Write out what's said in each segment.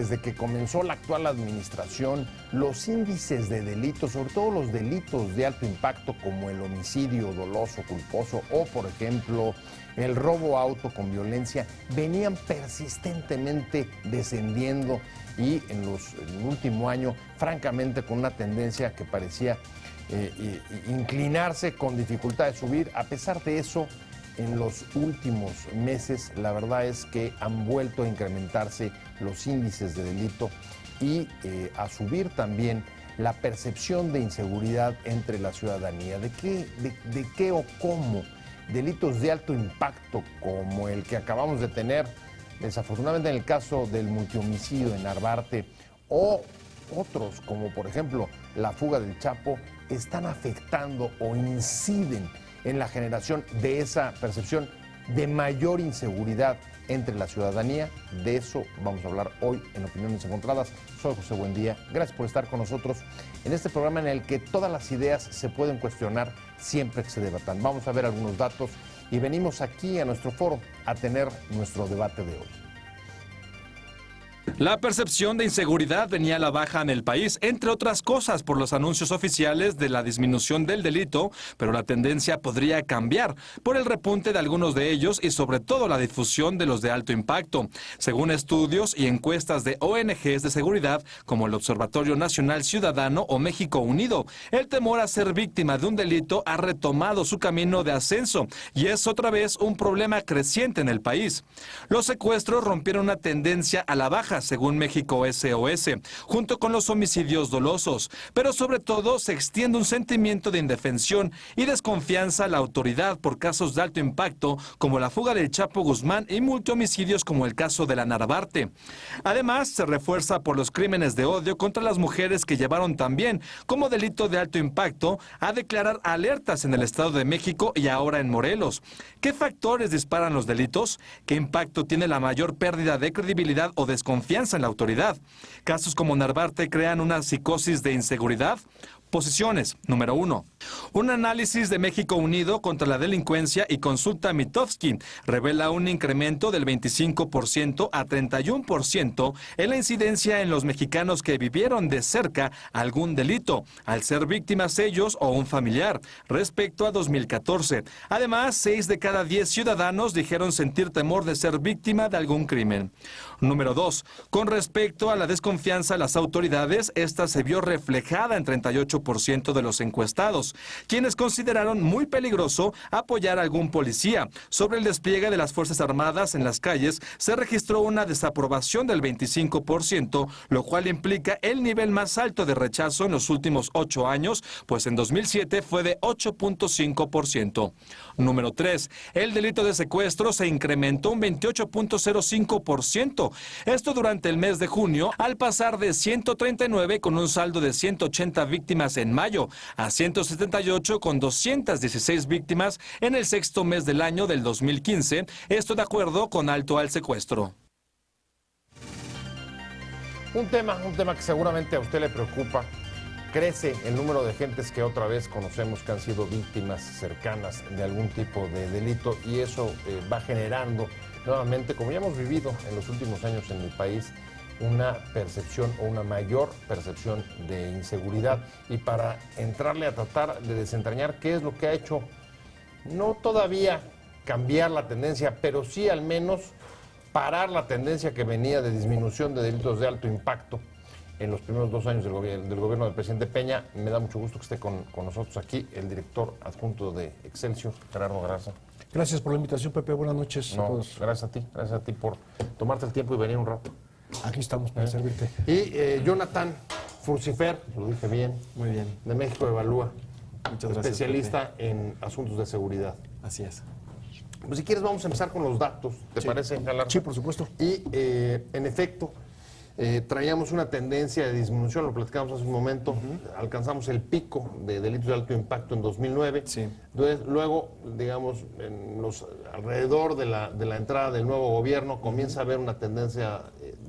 desde que comenzó la actual administración, los índices de delitos, sobre todo los delitos de alto impacto como el homicidio doloso, culposo o, por ejemplo, el robo a auto con violencia, venían persistentemente descendiendo y en el último año, francamente, con una tendencia que parecía inclinarse con dificultad de subir. A pesar de eso, en los últimos meses, la verdad es que han vuelto a incrementarse los índices de delito y a subir también la percepción de inseguridad entre la ciudadanía. ¿De qué o cómo? Delitos de alto impacto como el que acabamos de tener, desafortunadamente en el caso del multihomicidio en Narvarte, o otros como por ejemplo la fuga del Chapo, están afectando o inciden en la generación de esa percepción de mayor inseguridad entre la ciudadanía. De eso vamos a hablar hoy en Opiniones Encontradas. Soy José Buendía. Gracias por estar con nosotros en este programa en el que todas las ideas se pueden cuestionar siempre que se debatan. Vamos a ver algunos datos y venimos aquí a nuestro foro a tener nuestro debate de hoy. La percepción de inseguridad venía a la baja en el país, entre otras cosas por los anuncios oficiales de la disminución del delito, pero la tendencia podría cambiar por el repunte de algunos de ellos y sobre todo la difusión de los de alto impacto. Según estudios y encuestas de ONGs de seguridad como el Observatorio Nacional Ciudadano o México Unido, el temor a ser víctima de un delito ha retomado su camino de ascenso y es otra vez un problema creciente en el país. Los secuestros rompieron una tendencia a la baja, según México SOS, junto con los homicidios dolosos, pero sobre todo se extiende un sentimiento de indefensión y desconfianza a la autoridad por casos de alto impacto como la fuga del Chapo Guzmán y multihomicidios como el caso de la Narvarte. Además, se refuerza por los crímenes de odio contra las mujeres que llevaron también como delito de alto impacto a declarar alertas en el Estado de México y ahora en Morelos. ¿Qué factores disparan los delitos? ¿Qué impacto tiene la mayor pérdida de credibilidad o desconfianza en la autoridad? ¿Casos como Narvarte crean una psicosis de inseguridad? Posiciones. Número 1. Un análisis de México Unido contra la Delincuencia y Consulta Mitofsky revela un incremento del 25% a 31% en la incidencia en los mexicanos que vivieron de cerca algún delito, al ser víctimas ellos o un familiar, respecto a 2014. Además, 6 de cada 10 ciudadanos dijeron sentir temor de ser víctima de algún crimen. Número 2. Con respecto a la desconfianza a las autoridades, esta se vio reflejada en 38% de los encuestados, quienes consideraron muy peligroso apoyar a algún policía. Sobre el despliegue de las Fuerzas Armadas en las calles, se registró una desaprobación del 25%, lo cual implica el nivel más alto de rechazo en los últimos 8 años, pues en 2007 fue de 8.5%. Número 3. El delito de secuestro se incrementó un 28.05%. Esto durante el mes de junio, al pasar de 139 con un saldo de 180 víctimas en mayo a 178 con 216 víctimas en el sexto mes del año del 2015, esto de acuerdo con Alto al Secuestro. Un tema que seguramente a usted le preocupa. Crece el número de gentes que otra vez conocemos que han sido víctimas cercanas de algún tipo de delito y eso va generando nuevamente, como ya hemos vivido en los últimos años en el país, una percepción o una mayor percepción de inseguridad. Y para entrarle a tratar de desentrañar qué es lo que ha hecho, no todavía cambiar la tendencia, pero sí al menos parar la tendencia que venía de disminución de delitos de alto impacto en los primeros 2 años del gobierno del presidente Peña. Me da mucho gusto que esté con nosotros aquí el director adjunto de Excelsior, Gerardo Garza. Gracias por la invitación, Pepe. Buenas noches a todos. Gracias a ti por tomarte el tiempo y venir un rato. Aquí estamos para servirte. Y Jonathan Furcifer, lo dije bien. Muy bien. De México Evalúa. Muchas gracias, especialista Pepe. en asuntos de seguridad. Así es. Pues si quieres vamos a empezar con los datos, ¿te parece, Galarza? Sí, por supuesto. Y en efecto, traíamos una tendencia de disminución, lo platicamos hace un momento, alcanzamos el pico de delitos de alto impacto en 2009. Sí. Entonces, luego, digamos, alrededor de la entrada del nuevo gobierno comienza a haber una tendencia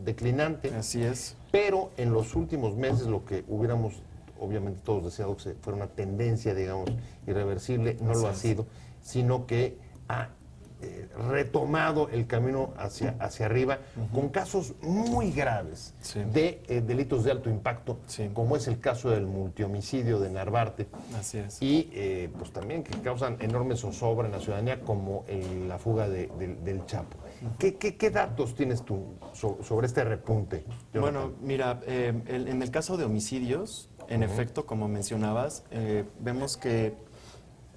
declinante. Así es. Pero en los últimos meses lo que hubiéramos, obviamente todos deseado que fuera una tendencia, digamos, irreversible, no lo ha sido, sino que ha retomado el camino hacia arriba con casos muy graves de delitos de alto impacto, como es el caso del multihomicidio de Narvarte. Así es. Y pues también que causan enorme zozobra en la ciudadanía, como la fuga del Chapo. ¿Qué datos tienes tú sobre este repunte, Jonathan? Bueno, mira, en el caso de homicidios, en efecto, como mencionabas, vemos que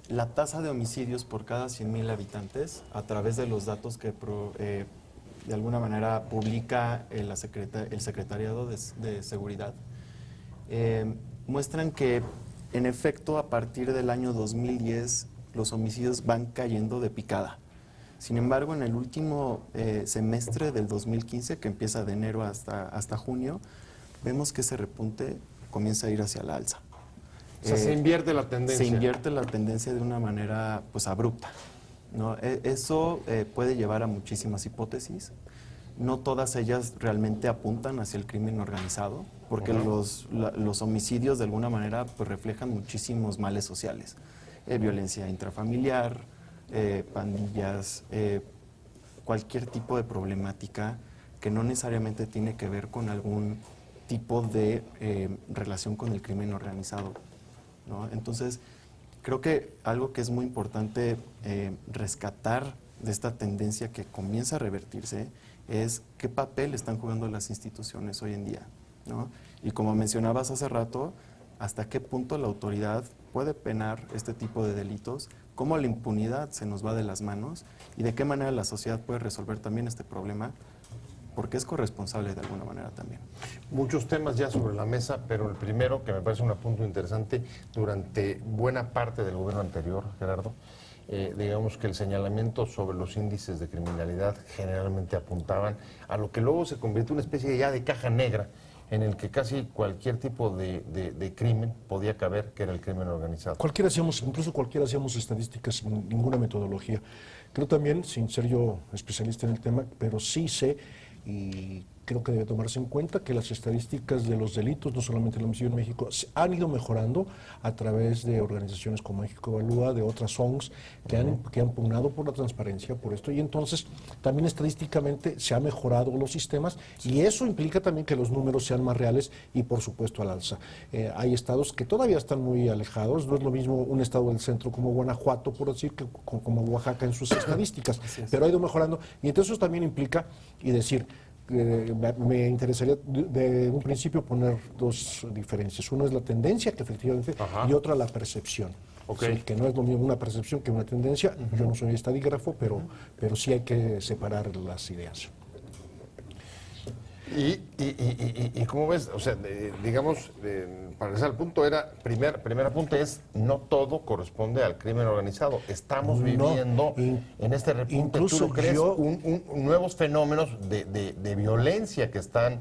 la tasa de homicidios por cada 100,000 habitantes, a través de los datos que de alguna manera publica el Secretariado de Seguridad, muestran que, en efecto, a partir del año 2010, los homicidios van cayendo de picada. Sin embargo, en el último semestre del 2015, que empieza de enero hasta junio, vemos que ese repunte comienza a ir hacia la alza. O sea, se invierte la tendencia. Se invierte la tendencia de una manera pues abrupta, ¿no? Eso puede llevar a muchísimas hipótesis. No todas ellas realmente apuntan hacia el crimen organizado, porque los homicidios de alguna manera pues reflejan muchísimos males sociales. Violencia intrafamiliar, pandillas, cualquier tipo de problemática que no necesariamente tiene que ver con algún tipo de relación con el crimen organizado, ¿no? Entonces, creo que algo que es muy importante rescatar de esta tendencia que comienza a revertirse es qué papel están jugando las instituciones hoy en día, ¿no? Y como mencionabas hace rato, hasta qué punto la autoridad puede penar este tipo de delitos, cómo la impunidad se nos va de las manos y de qué manera la sociedad puede resolver también este problema, porque es corresponsable de alguna manera también. Muchos temas ya sobre la mesa, pero el primero, que me parece un punto interesante, durante buena parte del gobierno anterior, Gerardo, digamos que el señalamiento sobre los índices de criminalidad generalmente apuntaban a lo que luego se convirtió en una especie ya de caja negra, en el que casi cualquier tipo de crimen podía caber, que era el crimen organizado. Incluso cualquiera hacíamos estadísticas sin ninguna metodología. Creo también, sin ser yo especialista en el tema, pero sí sé y creo que debe tomarse en cuenta que las estadísticas de los delitos, no solamente el homicidio en México, han ido mejorando a través de organizaciones como México Evalúa, de otras ONGs que han pugnado por la transparencia, por esto, y entonces también estadísticamente se han mejorado los sistemas y eso implica también que los números sean más reales y por supuesto al alza. Hay estados que todavía están muy alejados, no es lo mismo un estado del centro como Guanajuato, por decir, que como Oaxaca en sus estadísticas, pero ha ido mejorando y entonces eso también implica, y decir, me interesaría de un principio poner dos diferencias. Una es la tendencia, que efectivamente, y otra la percepción. Sí, que no es lo mismo una percepción que una tendencia. Yo no soy estadígrafo, pero sí hay que separar las ideas. ¿Y cómo ves? O sea, digamos, para regresar al punto, primer apunte es, no todo corresponde al crimen organizado. Estamos viviendo en este repunte, ¿tú lo crees? Nuevos fenómenos de violencia que están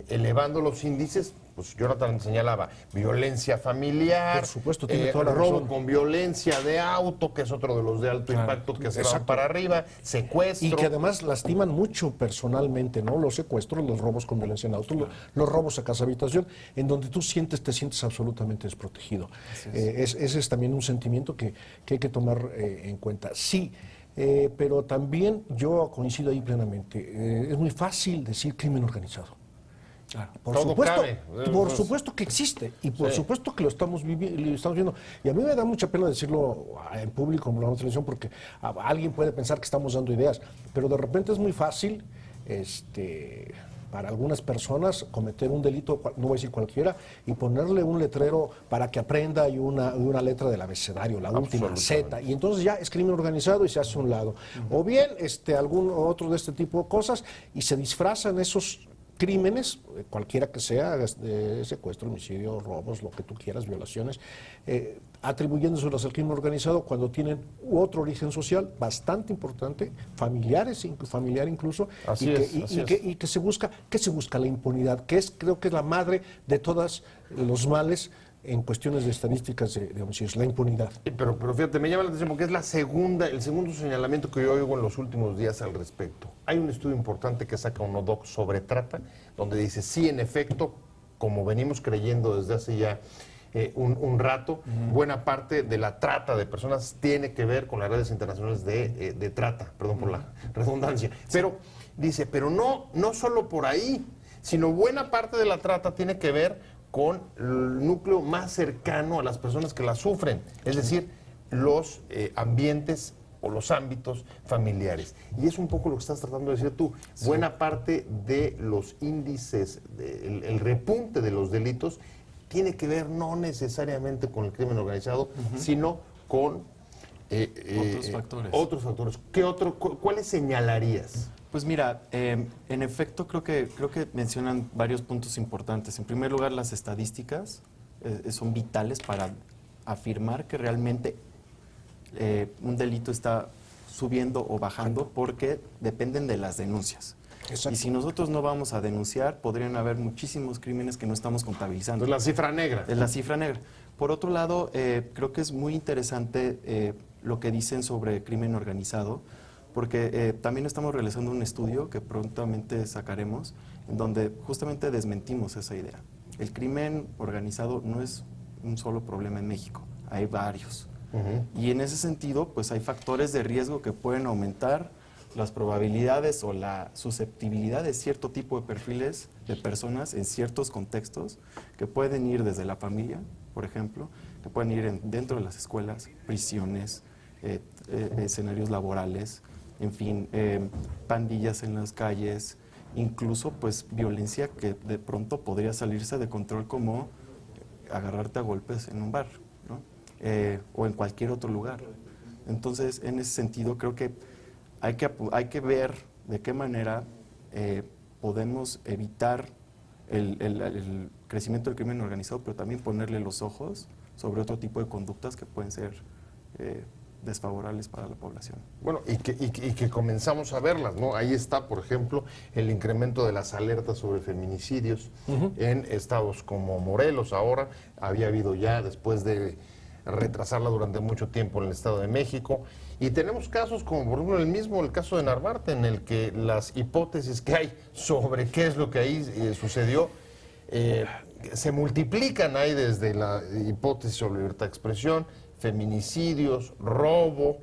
elevando los índices. Pues Jonathan señalaba, violencia familiar, por supuesto, tiene toda la razón. robo con violencia de auto, que es otro de los de alto impacto que se van para arriba, secuestro. Y que además lastiman mucho personalmente, ¿no? Los secuestros, los robos con violencia en auto, los robos a casa habitación, en donde tú te sientes absolutamente desprotegido. Ese es también un sentimiento que hay que tomar en cuenta. Sí. Pero también yo coincido ahí plenamente. Es muy fácil decir crimen organizado. Claro. Por supuesto que existe y por supuesto que lo estamos viendo. Y a mí me da mucha pena decirlo en público, en la televisión, porque alguien puede pensar que estamos dando ideas, pero de repente es muy fácil para algunas personas cometer un delito, no voy a decir cualquiera, y ponerle un letrero para que aprenda y una letra del abecedario, la última Z, y entonces ya es crimen organizado y se hace a un lado. O bien algún otro de este tipo de cosas y se disfrazan esos crímenes, cualquiera que sea, secuestro, homicidio, robos, lo que tú quieras, violaciones, atribuyéndoselas al crimen organizado cuando tienen otro origen social bastante importante, familiar incluso, y que se busca la impunidad, que creo que es la madre de todos los males en cuestiones de estadísticas de homicidios, la impunidad. Pero fíjate, me llama la atención porque es el segundo señalamiento que yo oigo en los últimos días al respecto. Hay un estudio importante que saca UNODOC sobre trata, donde dice, sí, en efecto, como venimos creyendo desde hace ya un rato. Buena parte de la trata de personas tiene que ver con las redes internacionales de trata, perdón por la redundancia. Pero dice, pero no solo por ahí, sino buena parte de la trata tiene que ver con el núcleo más cercano a las personas que la sufren, es decir, los ambientes o los ámbitos familiares. Y es un poco lo que estás tratando de decir tú. Sí. Buena parte de los índices, el repunte de los delitos, tiene que ver no necesariamente con el crimen organizado, sino con otros factores. ¿Cuáles señalarías? Pues mira, en efecto creo que mencionan varios puntos importantes. En primer lugar, las estadísticas son vitales para afirmar que realmente un delito está subiendo o bajando porque dependen de las denuncias. Exacto. Y si nosotros no vamos a denunciar, podrían haber muchísimos crímenes que no estamos contabilizando. Es la cifra negra. Es la cifra negra. Por otro lado, creo que es muy interesante lo que dicen sobre crimen organizado, porque también estamos realizando un estudio que prontamente sacaremos, en donde justamente desmentimos esa idea. El crimen organizado no es un solo problema en México, hay varios. Y en ese sentido, pues hay factores de riesgo que pueden aumentar las probabilidades o la susceptibilidad de cierto tipo de perfiles de personas en ciertos contextos, que pueden ir desde la familia, por ejemplo, que pueden ir dentro de las escuelas, prisiones, escenarios laborales, en fin, pandillas en las calles, incluso pues violencia que de pronto podría salirse de control, como agarrarte a golpes en un bar, ¿no? O en cualquier otro lugar. Entonces, en ese sentido, creo que hay que ver de qué manera podemos evitar el crecimiento del crimen organizado, pero también ponerle los ojos sobre otro tipo de conductas que pueden ser desfavorables para la población. Bueno, y que comenzamos a verlas, ¿no? Ahí está, por ejemplo, el incremento de las alertas sobre feminicidios en estados como Morelos. Ahora había habido ya, después de retrasarla durante mucho tiempo, en el Estado de México. Y tenemos casos como, por ejemplo, el caso de Narvarte, en el que las hipótesis que hay sobre qué es lo que ahí sucedió se multiplican. Hay desde la hipótesis sobre libertad de expresión, feminicidios, robo,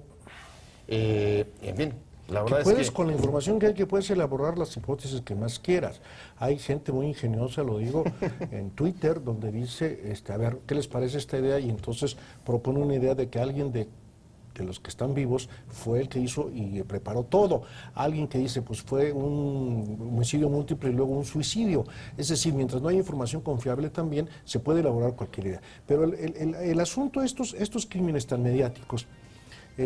en fin. La verdad es que con la información que hay, que puedes elaborar las hipótesis que más quieras. Hay gente muy ingeniosa, lo digo, en Twitter, donde dice, a ver, ¿qué les parece esta idea? Y entonces propone una idea de que alguien de los que están vivos fue el que hizo y preparó todo. Alguien que dice, pues fue un homicidio múltiple y luego un suicidio. Es decir, mientras no hay información confiable, también se puede elaborar cualquier idea. Pero el asunto de estos crímenes tan mediáticos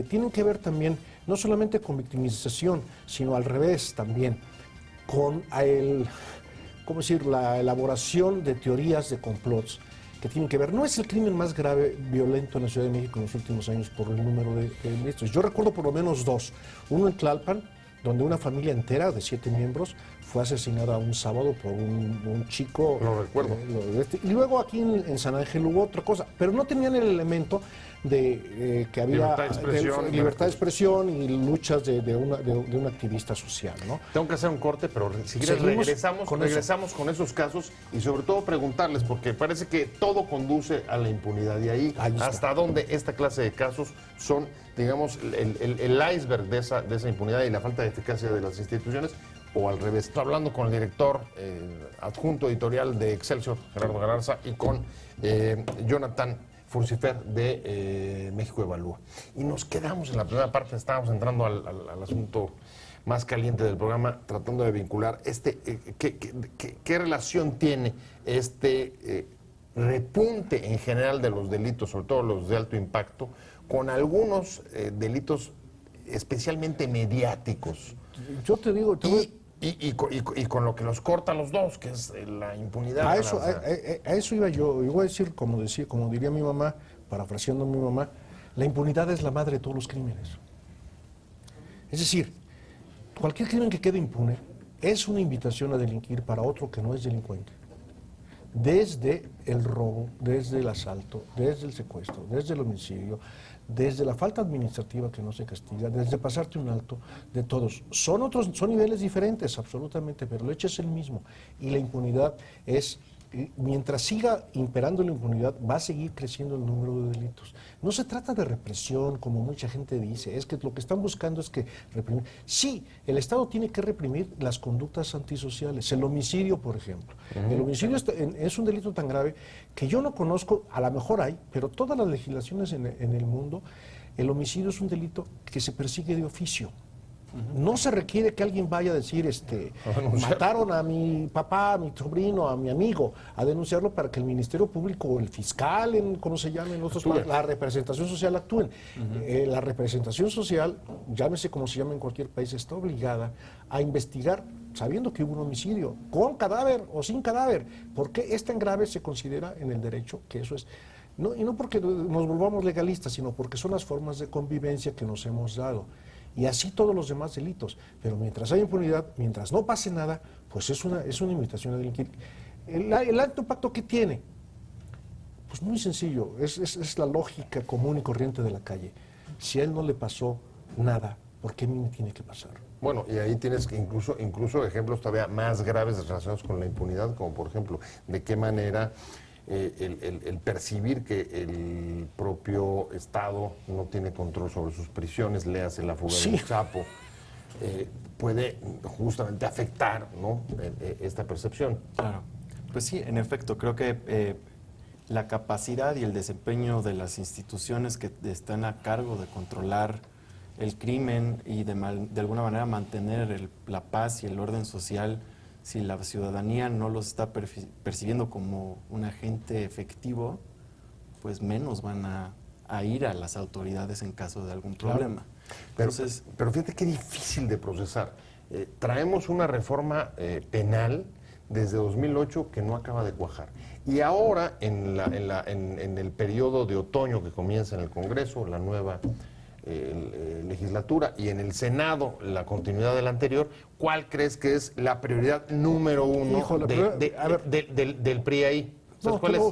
tienen que ver también no solamente con victimización, sino al revés también, con la elaboración de teorías de complots que tienen que ver. No es el crimen más grave, violento en la Ciudad de México en los últimos años por el número de estos. Yo recuerdo por lo menos dos. Uno en Tlalpan, donde una familia entera de 7 miembros fue asesinada un sábado por un chico. Lo recuerdo. Y luego aquí en San Ángel hubo otra cosa, pero no tenían el elemento de que había libertad de expresión y luchas de un activista social, ¿no? Tengo que hacer un corte, pero si quieres regresamos con esos casos y sobre todo preguntarles, porque parece que todo conduce a la impunidad, y ahí hasta dónde esta clase de casos son, digamos, el iceberg de esa impunidad y la falta de eficacia de las instituciones, o al revés. Estoy hablando con el director adjunto editorial de Excelsior, Gerardo Galarza, y con Jonathan Furcifer de México Evalúa. Y nos quedamos en la primera parte, estábamos entrando al asunto más caliente del programa, tratando de vincular qué relación tiene este repunte en general de los delitos, sobre todo los de alto impacto, con algunos delitos especialmente mediáticos. Yo te digo... Y con lo que los corta los dos, que es la impunidad. A eso iba yo. Iba a decir, como diría mi mamá, parafraseando a mi mamá, la impunidad es la madre de todos los crímenes. Es decir, cualquier crimen que quede impune es una invitación a delinquir para otro que no es delincuente. Desde el robo, desde el asalto, desde el secuestro, desde el homicidio, desde la falta administrativa que no se castiga, desde pasarte un alto, de todos. Son niveles diferentes, absolutamente, pero el hecho es el mismo. Y la impunidad es mientras siga imperando la impunidad, va a seguir creciendo el número de delitos. No se trata de represión, como mucha gente dice, es que lo que están buscando es que reprimir. Sí, el Estado tiene que reprimir las conductas antisociales, el homicidio, por ejemplo. El homicidio es un delito tan grave que yo no conozco, a lo mejor hay, pero todas las legislaciones en el mundo, el homicidio es un delito que se persigue de oficio. No se requiere que alguien vaya a decir, mataron a mi papá, a mi sobrino, a mi amigo, a denunciarlo para que el Ministerio Público o el fiscal, ¿cómo se llama en otros países? La representación social actúen. La representación social, llámese como se llama en cualquier país, está obligada a investigar sabiendo que hubo un homicidio, con cadáver o sin cadáver. ¿Por qué es tan grave? Se considera en el derecho que eso es... No, y no porque nos volvamos legalistas, sino porque son las formas de convivencia que nos hemos dado. Y así todos los demás delitos. Pero mientras hay impunidad, mientras no pase nada, pues es una invitación a delinquir. ¿El alto impacto qué tiene? Pues muy sencillo, es la lógica común y corriente de la calle. Si a él no le pasó nada, ¿por qué a mí me tiene que pasar? Bueno, y ahí tienes que incluso ejemplos todavía más graves relacionados con la impunidad, como por ejemplo, de qué manera el percibir que el propio Estado no tiene control sobre sus prisiones, léase la fuga del Chapo, puede justamente afectar, ¿no?, esta percepción. Claro. Pues sí, en efecto, creo que la capacidad y el desempeño de las instituciones que están a cargo de controlar el crimen y de alguna manera mantener la paz y el orden social, si la ciudadanía no los está percibiendo como un agente efectivo, pues menos van a ir a las autoridades en caso de algún problema. Pero fíjate qué difícil de procesar. Traemos una reforma penal desde 2008 que no acaba de cuajar. Y ahora, en el periodo de otoño que comienza en el Congreso, la nueva legislatura, y en el Senado, la continuidad de la anterior, ¿cuál crees que es la prioridad número uno del PRI ahí? No, ¿Cuál es?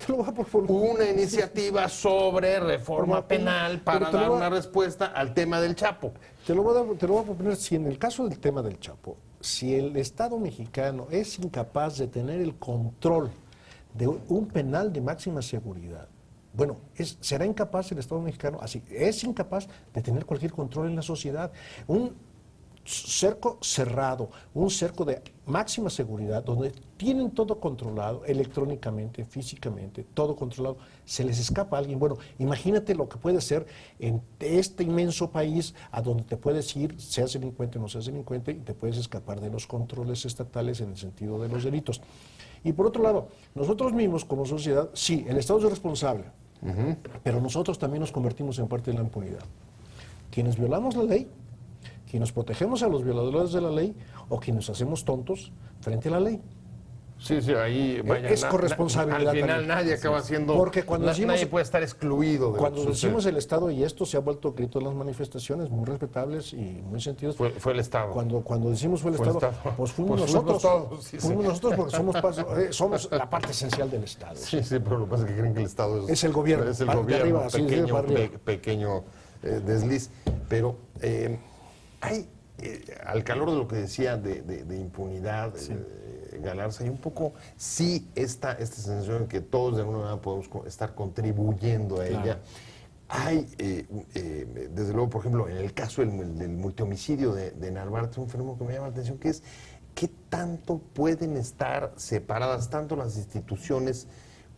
te lo voy a proponer. Una iniciativa sobre reforma penal para dar una respuesta al tema del Chapo. Te lo voy a proponer, si en el caso del tema del Chapo, si el Estado mexicano es incapaz de tener el control de un penal de máxima seguridad, bueno, será incapaz el Estado mexicano, así, es incapaz de tener cualquier control en la sociedad. Un cerco cerrado, un cerco de máxima seguridad, donde tienen todo controlado, electrónicamente, físicamente, todo controlado, se les escapa a alguien. Bueno, imagínate lo que puede ser en este inmenso país, a donde te puedes ir, seas delincuente o no seas delincuente, y te puedes escapar de los controles estatales en el sentido de los delitos. Y por otro lado, nosotros mismos como sociedad, sí, el Estado es responsable, pero nosotros también nos convertimos en parte de la impunidad. Quienes violamos la ley, quienes protegemos a los violadores de la ley, o quienes nos hacemos tontos frente a la ley. Sí, ahí vaya, es corresponsabilidad. Al final también. nadie acaba siendo... Porque cuando nadie puede estar excluido de cuando lo que decimos sucede. el Estado, y esto se ha vuelto grito en las manifestaciones, muy respetables y muy sentidos. Fue el Estado. Cuando decimos fue el Estado, pues fuimos Pues nosotros. todos, sí, fuimos nosotros porque somos la parte esencial del Estado. Sí, pero lo que pasa es que creen que el Estado Es el gobierno, Es el de gobierno, arriba, sí, de arriba. pequeño desliz. Pero hay, al calor de lo que decía de impunidad, Galarza, y un poco sí esta sensación de que todos de alguna manera podemos estar contribuyendo a ella. Hay, desde luego, por ejemplo, en el caso del multihomicidio de Narvarte, un fenómeno que me llama la atención, que es qué tanto pueden estar separadas tanto las instituciones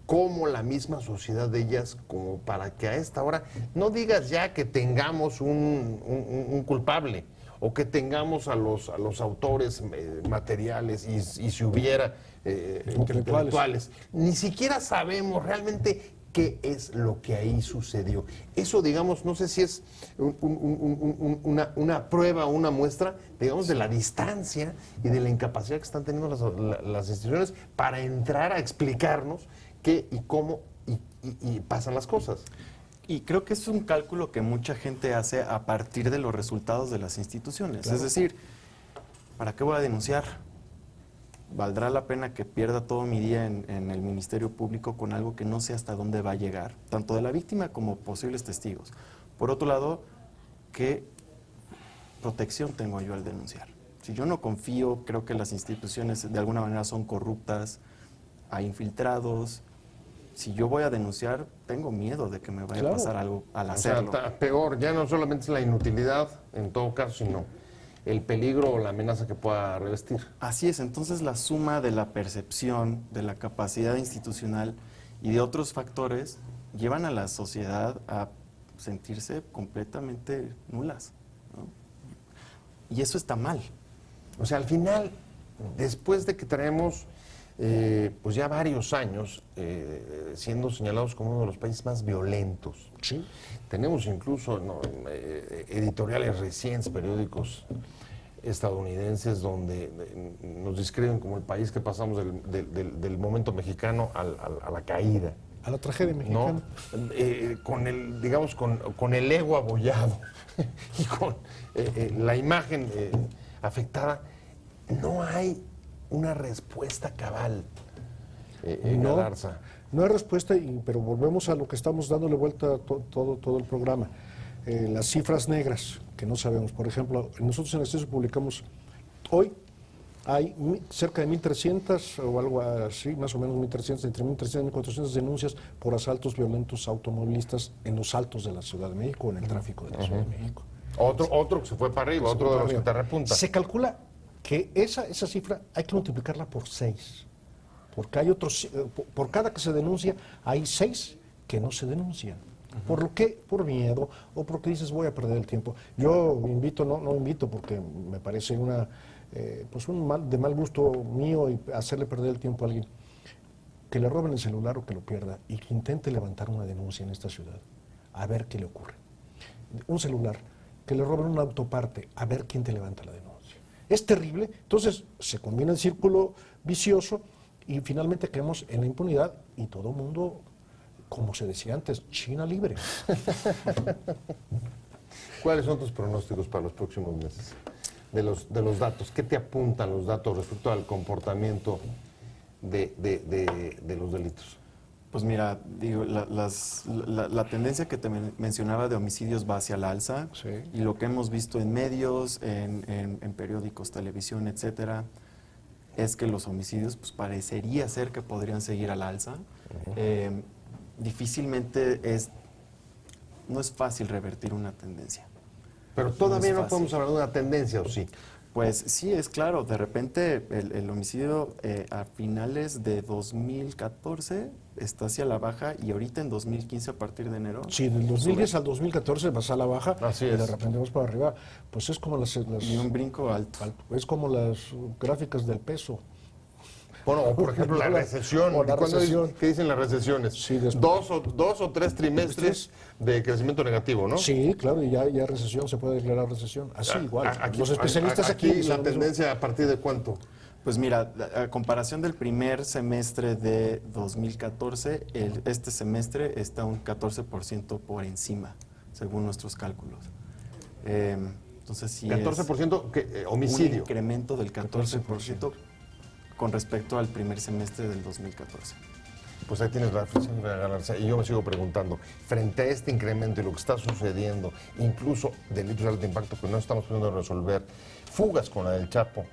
como la misma sociedad de ellas, como para que a esta hora no digas ya que tengamos un culpable, o que tengamos a los autores materiales y si hubiera intelectuales. Ni siquiera sabemos realmente qué es lo que ahí sucedió. Eso, digamos, no sé si es una prueba o una muestra, digamos, de la distancia y de la incapacidad que están teniendo las instituciones para entrar a explicarnos qué y cómo y pasan las cosas. Y creo que es un cálculo que mucha gente hace a partir de los resultados de las instituciones. Claro. Es decir, ¿para qué voy a denunciar? ¿Valdrá la pena que pierda todo mi día en el Ministerio Público con algo que no sé hasta dónde va a llegar? Tanto de la víctima como posibles testigos. Por otro lado, ¿qué protección tengo yo al denunciar? Si yo no confío, creo que las instituciones de alguna manera son corruptas, hay infiltrados. Si yo voy a denunciar, tengo miedo de que me vaya a pasar algo al hacerlo. O sea, peor, ya no solamente es la inutilidad, en todo caso, sino el peligro o la amenaza que pueda revestir. Así es, entonces la suma de la percepción, de la capacidad institucional y de otros factores llevan a la sociedad a sentirse completamente nulas, ¿no? Y eso está mal. O sea, al final, después de que traemos pues ya varios años siendo señalados como uno de los países más violentos. Sí. Tenemos incluso editoriales recientes, periódicos estadounidenses, donde nos describen como el país que pasamos del momento mexicano a la caída. A la tragedia mexicana. ¿No? Con el, digamos, con el ego abollado y con la imagen afectada, no hay una respuesta cabal, Galarza. No hay respuesta, pero volvemos a lo que estamos dándole vuelta a todo el programa. Las cifras negras, que no sabemos. Por ejemplo, nosotros en el CESO publicamos, hoy hay cerca de 1.300 o algo así, más o menos 1.300, entre 1.300 y 1.400 denuncias por asaltos violentos automovilistas en los altos de la Ciudad de México o en el tráfico de la Ciudad de México. Otro que se fue para arriba, otro de los que te repunta. Se calcula que esa cifra hay que multiplicarla por 6, porque hay otros, por cada que se denuncia hay 6 que no se denuncian. ¿Por lo qué? Por miedo o porque dices voy a perder el tiempo. Yo invito, no invito porque me parece pues de mal gusto mío y hacerle perder el tiempo a alguien. Que le roben el celular o que lo pierda y que intente levantar una denuncia en esta ciudad, a ver qué le ocurre. Un celular, que le roben una autoparte, a ver quién te levanta la denuncia. Es terrible, entonces se combina el círculo vicioso y finalmente caemos en la impunidad y todo el mundo, como se decía antes, China libre. ¿Cuáles son tus pronósticos para los próximos meses? De los datos, ¿qué te apuntan los datos respecto al comportamiento de los delitos? Pues mira, digo, la tendencia que te mencionaba de homicidios va hacia la alza, Sí. y lo que hemos visto en medios, en periódicos, televisión, etcétera, es que los homicidios pues parecería ser que podrían seguir a la alza. Difícilmente no es fácil revertir una tendencia. Pero todavía No es no podemos hablar de una tendencia, ¿o sí? Pues sí, es claro, de repente el homicidio a finales de 2014 está hacia la baja y ahorita en 2015 a partir de enero. Sí, del 2010 al 2014 vas a la baja Así y de es. repente vas para arriba. Pues es como Y un brinco alto. es como las gráficas del peso. Bueno, o por ejemplo la recesión. O la recesión. ¿Qué dicen las recesiones? Sí, dos o tres trimestres de crecimiento negativo, ¿no? Sí, claro, y ya recesión, se puede declarar recesión. Así igual. Los especialistas aquí la dicen lo mismo. tendencia a partir de cuánto. Pues mira, a comparación del primer semestre de 2014, este semestre está un 14% por encima, según nuestros cálculos. Entonces sí 14% un homicidio. incremento del 14% con respecto al primer semestre del 2014. Pues ahí tienes la reflexión de Galarza. Y yo me sigo preguntando, frente a este incremento y lo que está sucediendo, incluso delitos de alto impacto que no estamos pudiendo resolver, fugas con la del Chapo,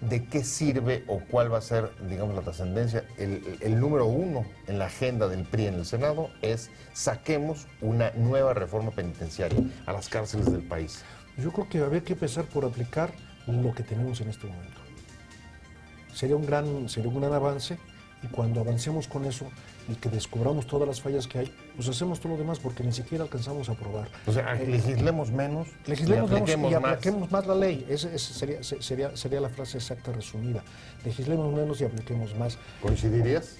¿de qué sirve o cuál va a ser, digamos, la trascendencia? El número 1 en la agenda del PRI en el Senado es saquemos una nueva reforma penitenciaria a las cárceles del país. Yo creo que habría que empezar por aplicar lo que tenemos en este momento. Sería un gran avance, y cuando avancemos con eso y que descubramos todas las fallas que hay, pues hacemos todo lo demás porque ni siquiera alcanzamos a aprobar. O sea, legislemos menos Legislemos y apliquemos y más. apliquemos más la ley. Esa sería la frase exacta resumida. Legislemos menos y apliquemos más. ¿Coincidirías?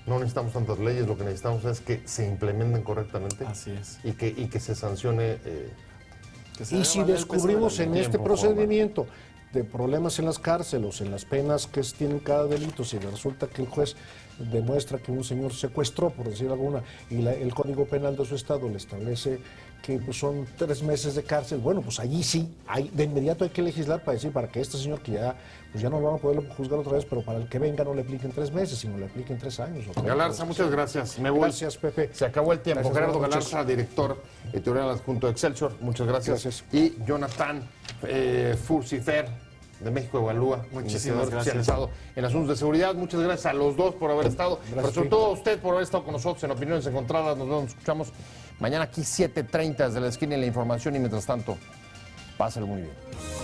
No necesitamos tantas leyes, lo que necesitamos es que se implementen correctamente. Así es. Y que se sancione. Que se Y haga si valer el peso descubrimos de la en ley. este procedimiento de problemas en las cárceles, en las penas que tienen cada delito, si resulta que el juez demuestra que un señor secuestró, por decir alguna, y el Código Penal de su estado le establece que pues, son 3 meses de cárcel, bueno, pues allí sí, de inmediato hay que legislar para que este señor que ya no lo van a poder juzgar otra vez, pero para el que venga no le apliquen 3 meses, sino le apliquen 3 años. Galarza, muchas gracias. Me voy. Gracias, Pepe. Se acabó el tiempo. Gracias, Gerardo buenas noches. Galarza, director editorial adjunto de Excelsior. Muchas gracias. Gracias. Y Jonathan Furcifer, de México evalúa. Muchísimas gracias. Especializado en asuntos de seguridad. Muchas gracias a los dos por haber estado, pero sobre todo a usted por haber estado con nosotros en Opiniones Encontradas. Nos vemos, nos escuchamos mañana aquí 7:30 desde la esquina y la información, y mientras tanto, pásalo muy bien.